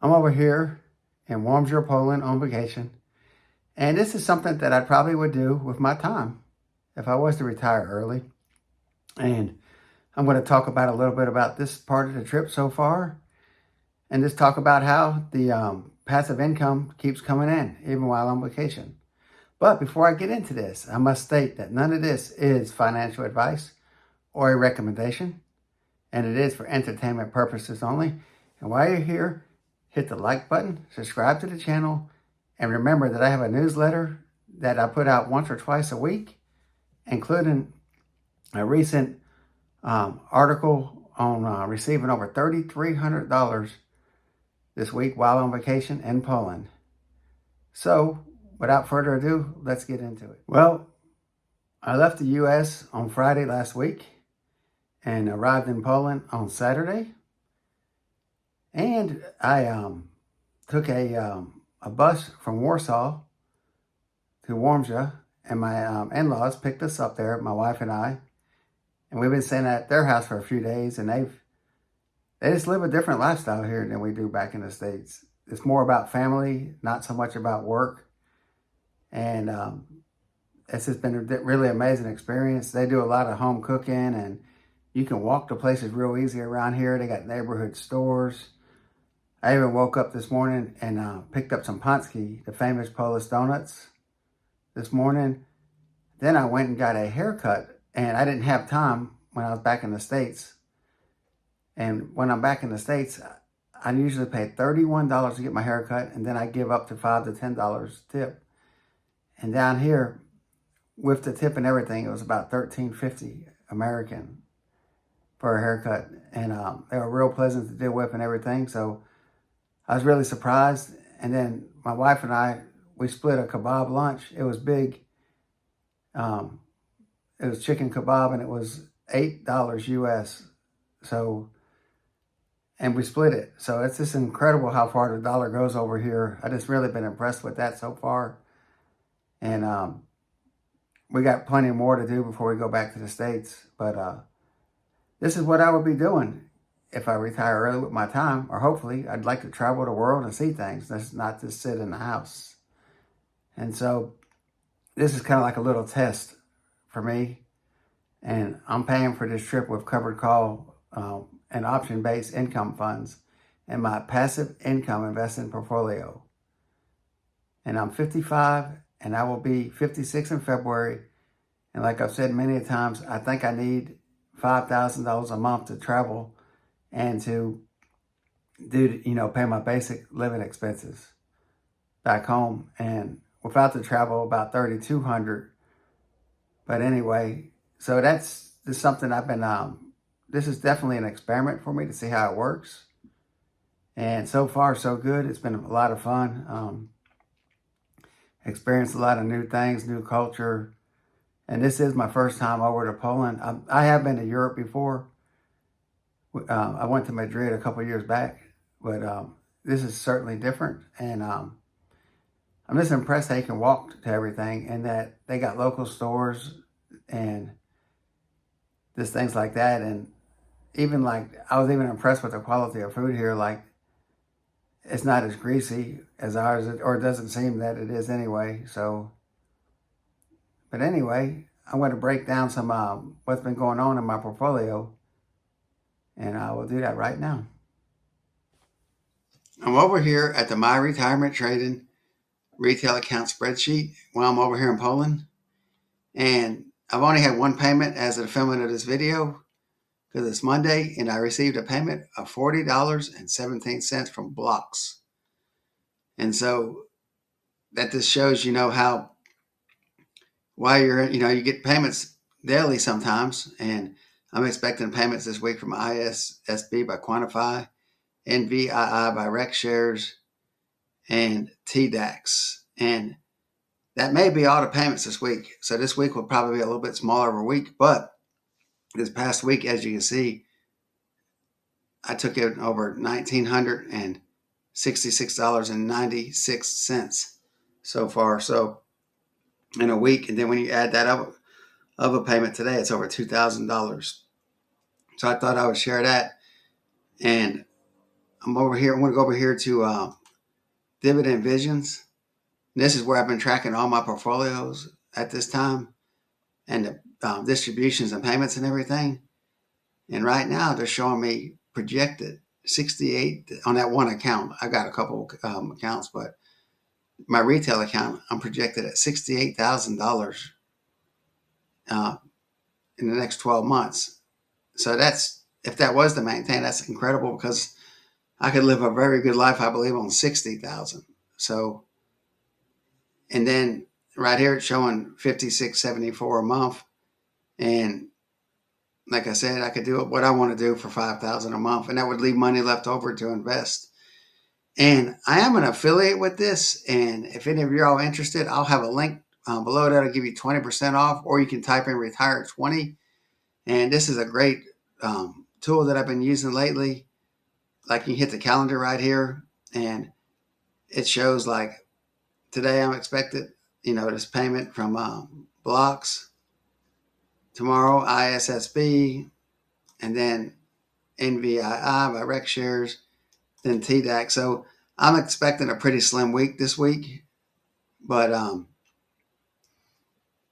I'm over here in Warmsure, Poland on vacation. And this is something that I probably would do with my time if I was to retire early. And I'm going to talk about a little bit about this part of the trip so far. And just talk about how the passive income keeps coming in even while on vacation. But before I get into this, I must state that none of this is financial advice or a recommendation. And it is for entertainment purposes only. And while you're here, hit the like button, subscribe to the channel, and remember that I have a newsletter that I put out once or twice a week, including a recent article on receiving over $3,300 this week while on vacation in Poland. So, without further ado, let's get into it. Well, I left the U.S. on Friday last week and arrived in Poland on Saturday. And I took a bus from Warsaw to Warmsure, and my in-laws picked us up there, my wife and I. And we've been staying at their house for a few days, and they just live a different lifestyle here than we do back in the States. It's more about family, not so much about work. And it's just been a really amazing experience. They do a lot of home cooking, and you can walk to places real easy around here. They got neighborhood stores. I even woke up this morning and picked up some Pansky, the famous Polish donuts, this morning. Then I went and got a haircut, and I didn't have time when I was back in the States. And when I'm back in the States, I usually pay $31 to get my haircut, and then I give up to $5 to $10 tip. And down here, with the tip and everything, it was about $13.50 American for a haircut. And they were real pleasant to deal with and everything. So I was really surprised. And then my wife and I, we split a kebab lunch. It was big. It was chicken kebab, and it was $8 US. So, and we split it. So it's just incredible how far the dollar goes over here. I just really been impressed with that so far. And we got plenty more to do before we go back to the States. But this is what I would be doing if I retire early with my time, or hopefully I'd like to travel the world and see things. That's not just sit in the house. And so this is kind of like a little test for me. And I'm paying for this trip with covered call and option-based income funds and my passive income investing portfolio. And I'm 55 and I will be 56 in February. And like I've said many times, I think I need $5,000 a month to travel and to pay my basic living expenses back home. And without the travel, about $3,200. But anyway, so that's just something I've been, this is definitely an experiment for me to see how it works. And so far, so good. It's been a lot of fun. Experienced a lot of new things, new culture. And this is my first time over to Poland. I have been to Europe before. I went to Madrid a couple years back, but this is certainly different. And I'm just impressed they can walk to everything, and that they got local stores and just things like that. And even I was even impressed with the quality of food here. Like, it's not as greasy as ours, or it doesn't seem that it is anyway. So, but anyway, I'm going to break down some what's been going on in my portfolio, and I will do that right now. I'm over here at the My Retirement Trading retail account spreadsheet while I'm over here in Poland, and I've only had one payment as of the filming of this video because it's Monday, and I received a payment of $40.17 from Blocks. And so that just shows, how while you get payments daily sometimes, and I'm expecting payments this week from ISSB by Quantify, NVII by Rex Shares, and TDAX. And that may be all the payments this week. So this week will probably be a little bit smaller of a week, but this past week, as you can see, I took in over $1,966.96 so far. So in a week, and then when you add that up of a payment today, it's over $2,000. So I thought I would share that. And I'm over here. I'm going to go over here to Dividend Visions. This is where I've been tracking all my portfolios at this time and the distributions and payments and everything. And right now they're showing me projected 68 on that one account. I got a couple accounts, but my retail account, I'm projected at $68,000 in the next 12 months. So that's, if that was to maintain, that's incredible because I could live a very good life, I believe, on 60,000. So, and then right here it's showing 56.74 a month. And like I said, I could do what I want to do for 5,000 a month, and that would leave money left over to invest. And I am an affiliate with this. And if any of you are all interested, I'll have a link below that'll give you 20% off, or you can type in retire 20. And this is a great tool that I've been using lately. Like you hit the calendar right here and it shows like today I'm expected, this payment from blocks, tomorrow ISSB, and then NVII by Rec Shares, then TDAX. So I'm expecting a pretty slim week this week, but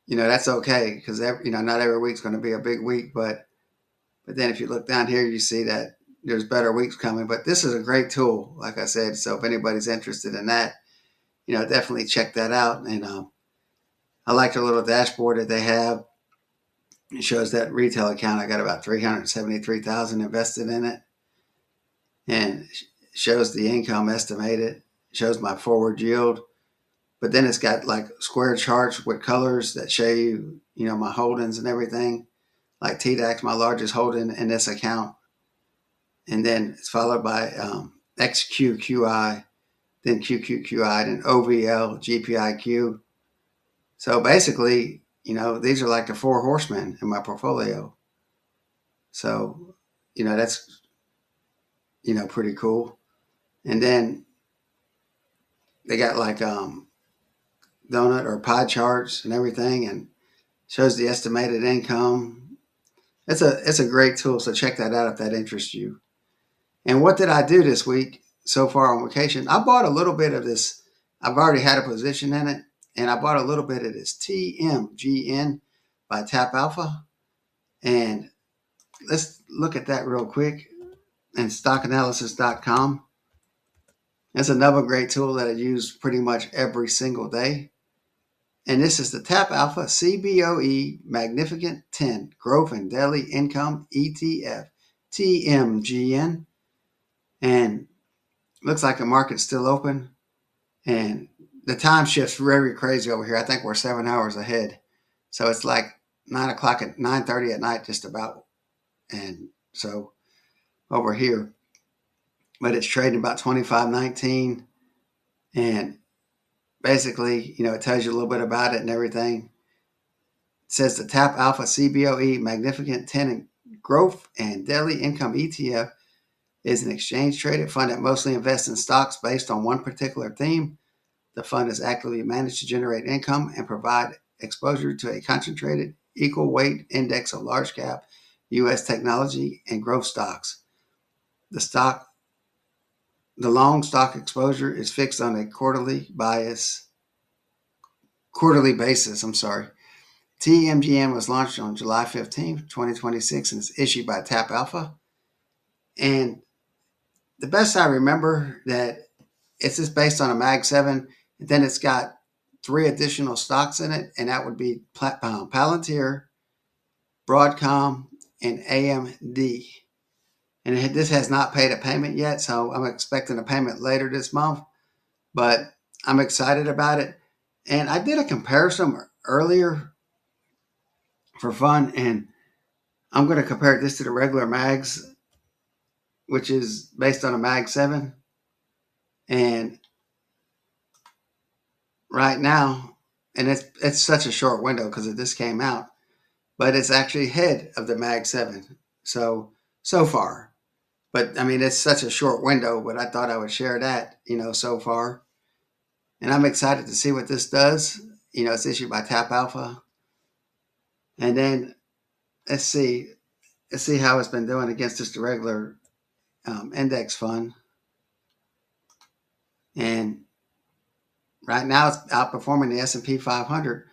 that's okay because not every week's going to be a big week. But then if you look down here, you see that there's better weeks coming. But this is a great tool, like I said. So if anybody's interested in that, definitely check that out. And I like the little dashboard that they have. It shows that retail account. I got about 373,000 invested in it, and shows the income estimated. Shows my forward yield, but then it's got like square charts with colors that show you, my holdings and everything. Like TDAX, my largest holding in this account, and then it's followed by XQQI, then QQQI, then OVL, GPIQ. So basically, these are like the four horsemen in my portfolio. So, that's, pretty cool. And then they got like donut or pie charts and everything, and shows the estimated income. It's a great tool. So check that out if that interests you. And what did I do this week so far on vacation? I bought a little bit of this. I've already had a position in it, and I bought a little bit of this TMGN by TappAlpha. And let's look at that real quick. And stockanalysis.com. That's another great tool that I use pretty much every single day. And this is the TappAlpha CBOE Magnificent 10 Growth and Daily Income ETF, TMGN. And looks like the market's still open. And the time shift's very crazy over here. I think we're 7 hours ahead. So it's like 9 o'clock at 9:30 at night, just about. And so over here, but it's trading about 25.19. And basically, it tells you a little bit about it and everything. It says the TappAlpha CBOE Magnificent 10 Growth and Daily Income ETF is an exchange traded fund that mostly invests in stocks based on one particular theme. The fund is actively managed to generate income and provide exposure to a concentrated, equal weight index of large cap U.S. technology and growth stocks. The long stock exposure is fixed on a quarterly basis. TMGN was launched on July 15, 2026, and is issued by TappAlpha. And the best I remember that it's just based on a Mag 7, and then it's got 3 additional stocks in it, and that would be Palantir, Broadcom, and AMD. And this has not paid a payment yet, so I'm expecting a payment later this month, but I'm excited about it. And I did a comparison earlier for fun, and I'm going to compare this to the regular mags, which is based on a Mag 7. And right now, and it's such a short window because this came out, but it's actually ahead of the Mag 7. So far. But I mean, it's such a short window, but I thought I would share that, so far. And I'm excited to see what this does. It's issued by TappAlpha. And then let's see how it's been doing against just the regular index fund. And right now it's outperforming the S&P 500.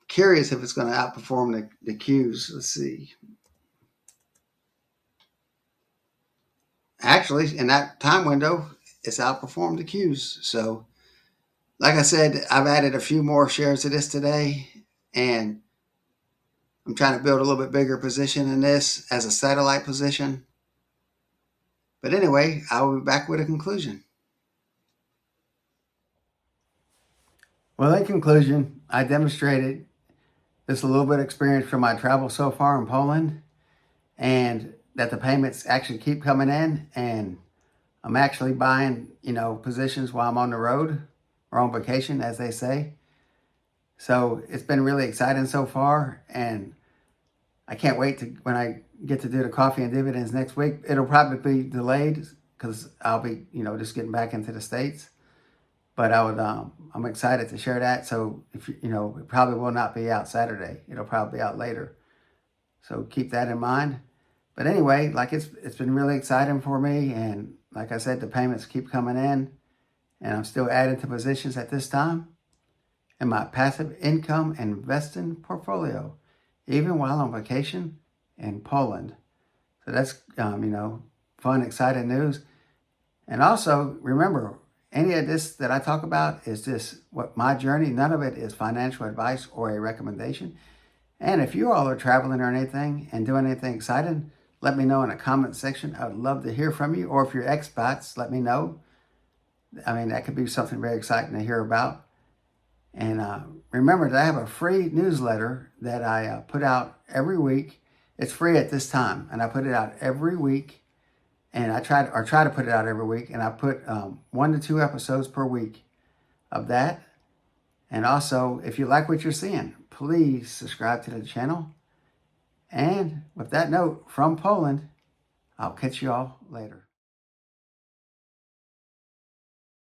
Curious if it's going to outperform the Qs. Let's see. Actually, in that time window, it's outperformed the Qs. So, like I said, I've added a few more shares to this today, and I'm trying to build a little bit bigger position in this as a satellite position. But anyway, I will be back with a conclusion. Well, in conclusion, I demonstrated just a little bit of experience from my travel so far in Poland, and that the payments actually keep coming in, and I'm actually buying, positions while I'm on the road or on vacation, as they say. So it's been really exciting so far, and I can't wait to when I get to do the coffee and dividends next week. It'll probably be delayed because I'll be, just getting back into the States. But I'm excited to share that. So if it probably will not be out Saturday. It'll probably be out later. So keep that in mind. But anyway, like it's been really exciting for me, and like I said, the payments keep coming in, and I'm still adding to positions at this time in my passive income investing portfolio, even while on vacation in Poland. So that's fun, exciting news. And also remember, any of this that I talk about is just what my journey. None of it is financial advice or a recommendation. And if you all are traveling or anything and doing anything exciting, let me know in the comment section. I would love to hear from you. Or if you're expats, let me know. I mean, that could be something very exciting to hear about. And remember that I have a free newsletter that I put out every week. It's free at this time, and I put it out every week. And I try to put it out every week. And I put 1 to 2 episodes per week of that. And also, if you like what you're seeing, please subscribe to the channel. And with that note, from Poland, I'll catch you all later.